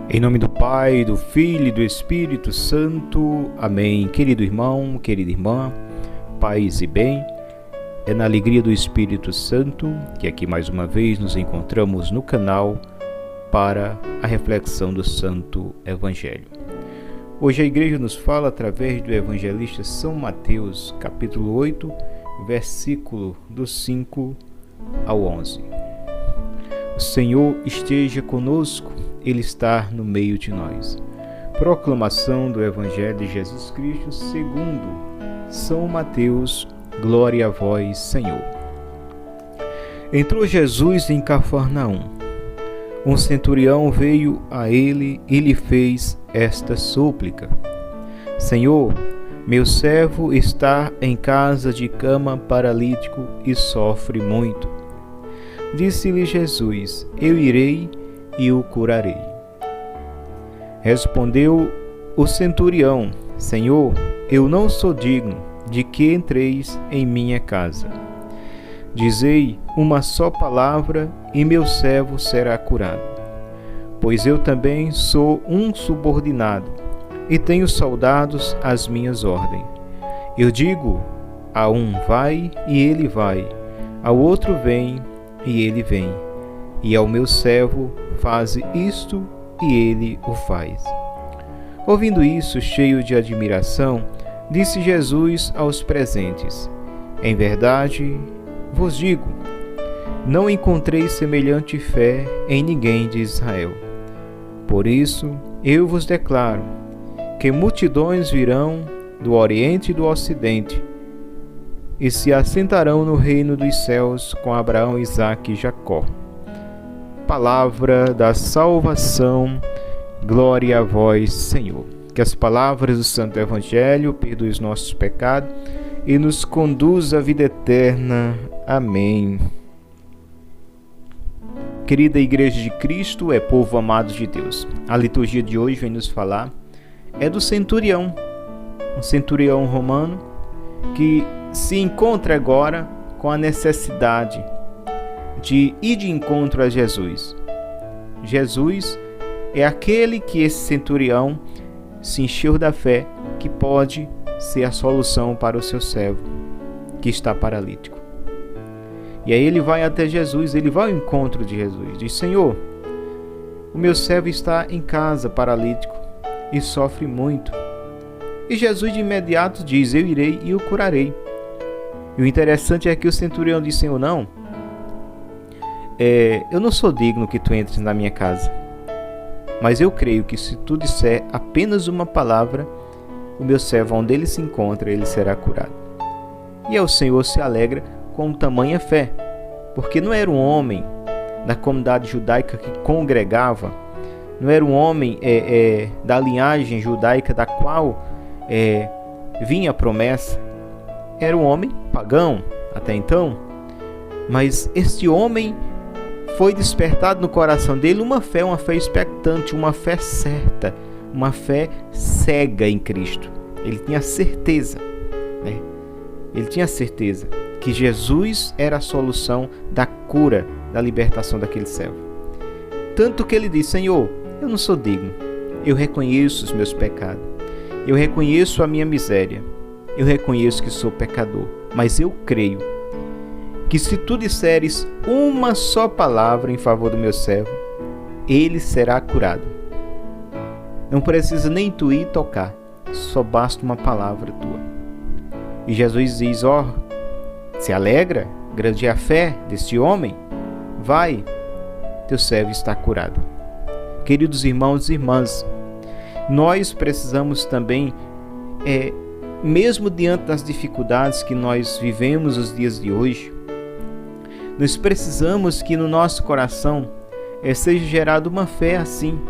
Em nome do Pai, do Filho e do Espírito Santo. Amém. Querido irmão, querida irmã, paz e bem. É na alegria do Espírito Santo que aqui mais uma vez nos encontramos no canal para a reflexão do Santo Evangelho. Hoje a igreja nos fala através do evangelista São Mateus, capítulo 8, versículo do 5 ao 11. O Senhor esteja conosco, Ele está no meio de nós. Proclamação do Evangelho de Jesus Cristo segundo São Mateus. Glória a vós, Senhor. Entrou Jesus em Cafarnaum. Um centurião veio a ele e lhe fez esta súplica: Senhor, meu servo está em casa de cama, paralítico, e sofre muito. Disse-lhe Jesus: Eu irei e o curarei. Respondeu o centurião: Senhor, eu não sou digno de que entreis em minha casa. Dizei uma só palavra e meu servo será curado. Pois eu também sou um subordinado e tenho soldados às minhas ordens. Eu digo a um vai e ele vai, ao outro vem e ele vem, e ao meu servo faze isto e ele o faz. Ouvindo isso, cheio de admiração, disse Jesus aos presentes: Em verdade vos digo, não encontrei semelhante fé em ninguém de Israel. Por isso eu vos declaro que multidões virão do Oriente e do Ocidente e se assentarão no reino dos céus com Abraão, Isaque e Jacó. Palavra da salvação. Glória a vós, Senhor. Que as palavras do Santo Evangelho perdoem os nossos pecados e nos conduza à vida eterna. Amém. Querida Igreja de Cristo, povo amado de Deus, a liturgia de hoje vem nos falar do centurião, um centurião romano que se encontra agora com a necessidade de ir de encontro a Jesus. Jesus é aquele que esse centurião se encheu da fé que pode ser a solução para o seu servo que está paralítico. E aí ele vai até Jesus, ele vai ao encontro de Jesus, diz: Senhor, o meu servo está em casa paralítico e sofre muito. E Jesus de imediato diz: Eu irei e o curarei. E o interessante é que o centurião diz: Senhor, não, eu não sou digno que tu entres na minha casa, mas eu creio que se tu disser apenas uma palavra, o meu servo, onde ele se encontra, ele será curado. E aí o Senhor se alegra com tamanha fé, porque não era um homem da comunidade judaica que congregava, não era um homem da linhagem judaica da qual vinha a promessa, era um homem pagão até então, mas este homem foi despertado no coração dele uma fé expectante, uma fé certa, uma fé cega em Cristo. Ele tinha certeza, ele tinha certeza que Jesus era a solução da cura, da libertação daquele servo. Tanto que ele disse: Senhor, eu não sou digno, eu reconheço os meus pecados, eu reconheço a minha miséria, eu reconheço que sou pecador, mas eu creio que se tu disseres uma só palavra em favor do meu servo, ele será curado. Não precisa nem tu ir tocar, só basta uma palavra tua. E Jesus diz: se alegra, grande é a fé deste homem, vai, teu servo está curado. Queridos irmãos e irmãs, nós precisamos também, mesmo diante das dificuldades que nós vivemos os dias de hoje, nós precisamos que no nosso coração seja gerada uma fé assim,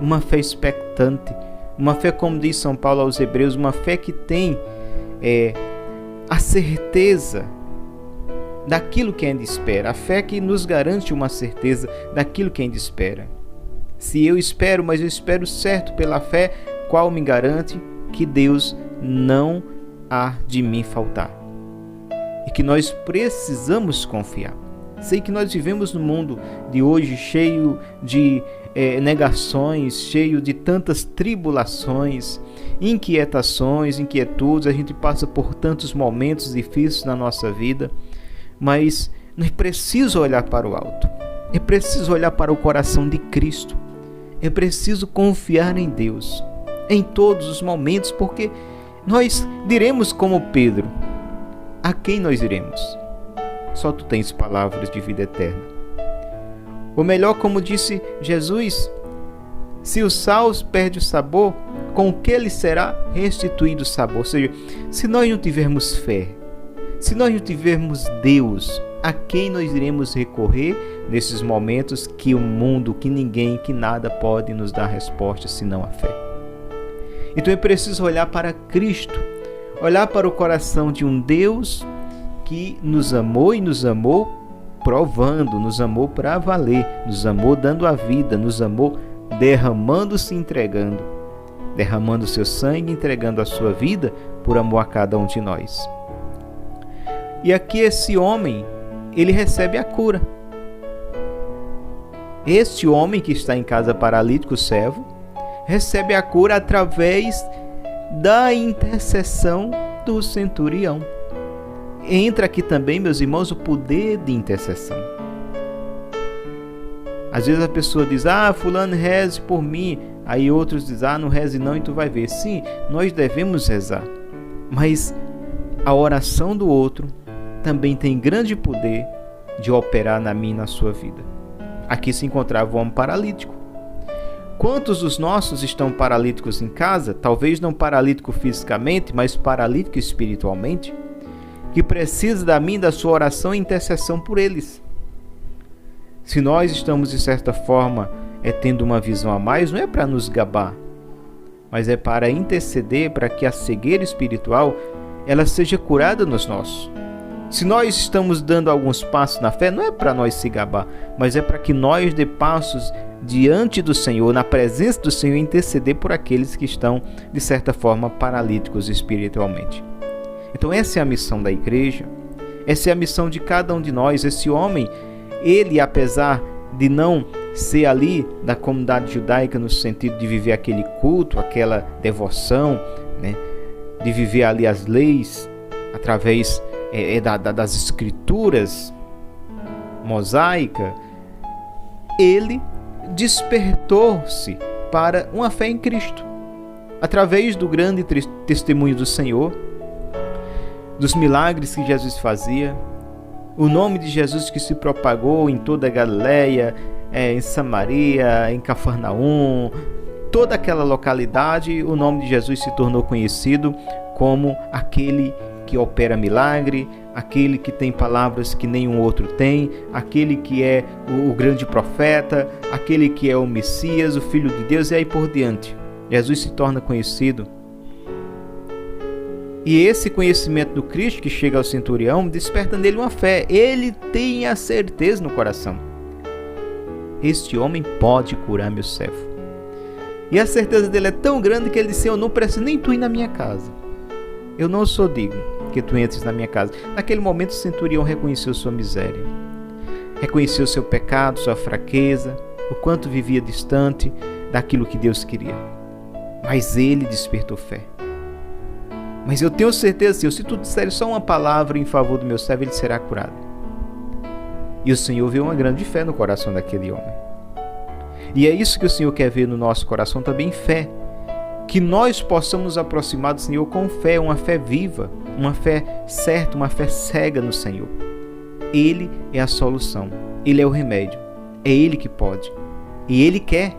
uma fé expectante, uma fé, como diz São Paulo aos Hebreus, uma fé que tem a certeza daquilo que ainda espera, a fé que nos garante uma certeza daquilo que ainda espera. Se eu espero, mas eu espero certo pela fé, qual me garante que Deus não há de mim faltar? E que nós precisamos confiar. Sei que nós vivemos no mundo de hoje cheio de negações, cheio de tantas tribulações, inquietações, inquietudes. A gente passa por tantos momentos difíceis na nossa vida, mas é preciso olhar para o alto. É preciso olhar para o coração de Cristo. É preciso confiar em Deus em todos os momentos, porque nós diremos como Pedro: a quem nós iremos? Só tu tens palavras de vida eterna. Ou melhor, como disse Jesus, se o sal perde o sabor, com que lhe será restituído o sabor? Ou seja, se nós não tivermos fé, se nós não tivermos Deus, a quem nós iremos recorrer nesses momentos que o mundo, que ninguém, que nada pode nos dar resposta senão a fé? Então é preciso olhar para Cristo, olhar para o coração de um Deus que nos amou e nos amou provando, nos amou para valer, nos amou dando a vida, nos amou derramando-se, entregando, derramando seu sangue, entregando a sua vida por amor a cada um de nós. E aqui esse homem, ele recebe a cura. Este homem que está em casa paralítico, o servo, recebe a cura através da intercessão do centurião. Entra aqui também, meus irmãos, o poder de intercessão. Às vezes a pessoa diz: fulano, reze por mim. Aí outros dizem: não reze não, e tu vai ver. Sim, nós devemos rezar, mas a oração do outro também tem grande poder de operar na minha e na sua vida. Aqui se encontrava o homem paralítico. Quantos dos nossos estão paralíticos em casa? Talvez não paralítico fisicamente, mas paralítico espiritualmente, que precisa da minha e da sua oração e intercessão por eles. Se nós estamos, de certa forma, tendo uma visão a mais, não é para nos gabar, mas é para interceder para que a cegueira espiritual ela seja curada nos nossos. Se nós estamos dando alguns passos na fé, não é para nós se gabar, mas é para que nós dê passos diante do Senhor, na presença do Senhor, interceder por aqueles que estão, de certa forma, paralíticos espiritualmente. Então essa é a missão da igreja, essa é a missão de cada um de nós. Esse homem, ele, apesar de não ser ali da comunidade judaica no sentido de viver aquele culto, aquela devoção, né, de viver ali as leis através das escrituras mosaica, ele despertou-se para uma fé em Cristo através do grande testemunho do Senhor, dos milagres que Jesus fazia, o nome de Jesus que se propagou em toda a Galileia, em Samaria, em Cafarnaum, toda aquela localidade. O nome de Jesus se tornou conhecido como aquele que opera milagre, aquele que tem palavras que nenhum outro tem, aquele que é o grande profeta, aquele que é o Messias, o Filho de Deus, e aí por diante. Jesus se torna conhecido. E esse conhecimento do Cristo que chega ao centurião desperta nele uma fé. Ele tem a certeza no coração: este homem pode curar meu servo. E a certeza dele é tão grande que ele disse: eu não preciso nem tu ir na minha casa. Eu não sou digno que tu entres na minha casa. Naquele momento o centurião reconheceu sua miséria, reconheceu seu pecado, sua fraqueza, o quanto vivia distante daquilo que Deus queria. Mas ele despertou fé. Mas eu tenho certeza, Senhor, se tu disseres só uma palavra em favor do meu servo, ele será curado. E o Senhor viu uma grande fé no coração daquele homem. E é isso que o Senhor quer ver no nosso coração também, fé. Que nós possamos nos aproximar do Senhor com fé, uma fé viva, uma fé certa, uma fé cega no Senhor. Ele é a solução, Ele é o remédio, é Ele que pode, e Ele quer.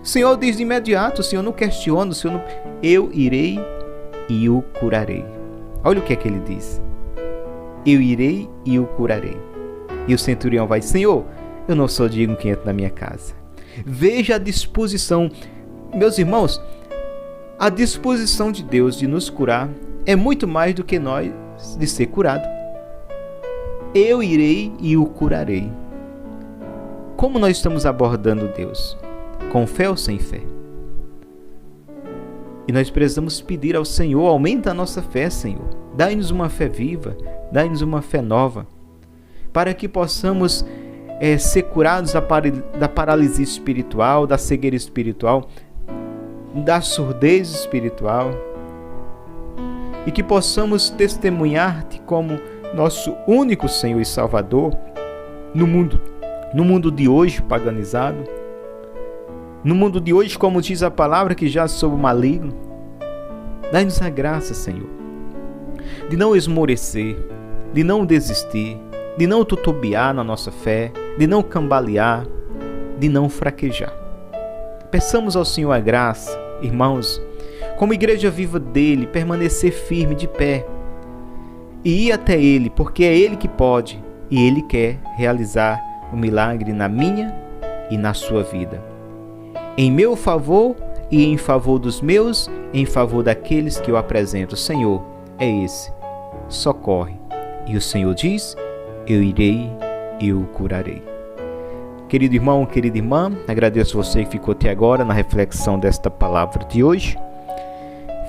O Senhor diz de imediato, o Senhor não questiona, o Senhor não... eu irei e o curarei. Olha o que é que Ele diz: eu irei e o curarei. E o centurião vai: Senhor, eu não sou digno que entre na minha casa. Veja a disposição. Meus irmãos, a disposição de Deus de nos curar é muito mais do que nós de ser curado. Eu irei e o curarei. Como nós estamos abordando Deus? Com fé ou sem fé? E nós precisamos pedir ao Senhor: aumenta a nossa fé, Senhor. Dai-nos uma fé viva, dai-nos uma fé nova. para que possamos ser curados da paralisia espiritual, da cegueira espiritual, da surdez espiritual, e que possamos testemunhar-te como nosso único Senhor e Salvador no mundo de hoje paganizado, no mundo de hoje, como diz a palavra, que já sob o maligno. Dai-nos a graça, Senhor, de não esmorecer, de não desistir, de não titubear na nossa fé, de não cambalear, de não fraquejar. Peçamos ao Senhor a graça, irmãos, como igreja viva dele, permanecer firme de pé e ir até ele, porque é ele que pode e ele quer realizar o milagre na minha e na sua vida. Em meu favor e em favor dos meus, em favor daqueles que eu apresento. Senhor, é esse. Socorre. E o Senhor diz: eu irei, eu curarei. Querido irmão, querida irmã, agradeço você que ficou até agora na reflexão desta palavra de hoje.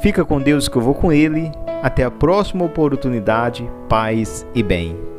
Fica com Deus, que eu vou com Ele. Até a próxima oportunidade. Paz e bem.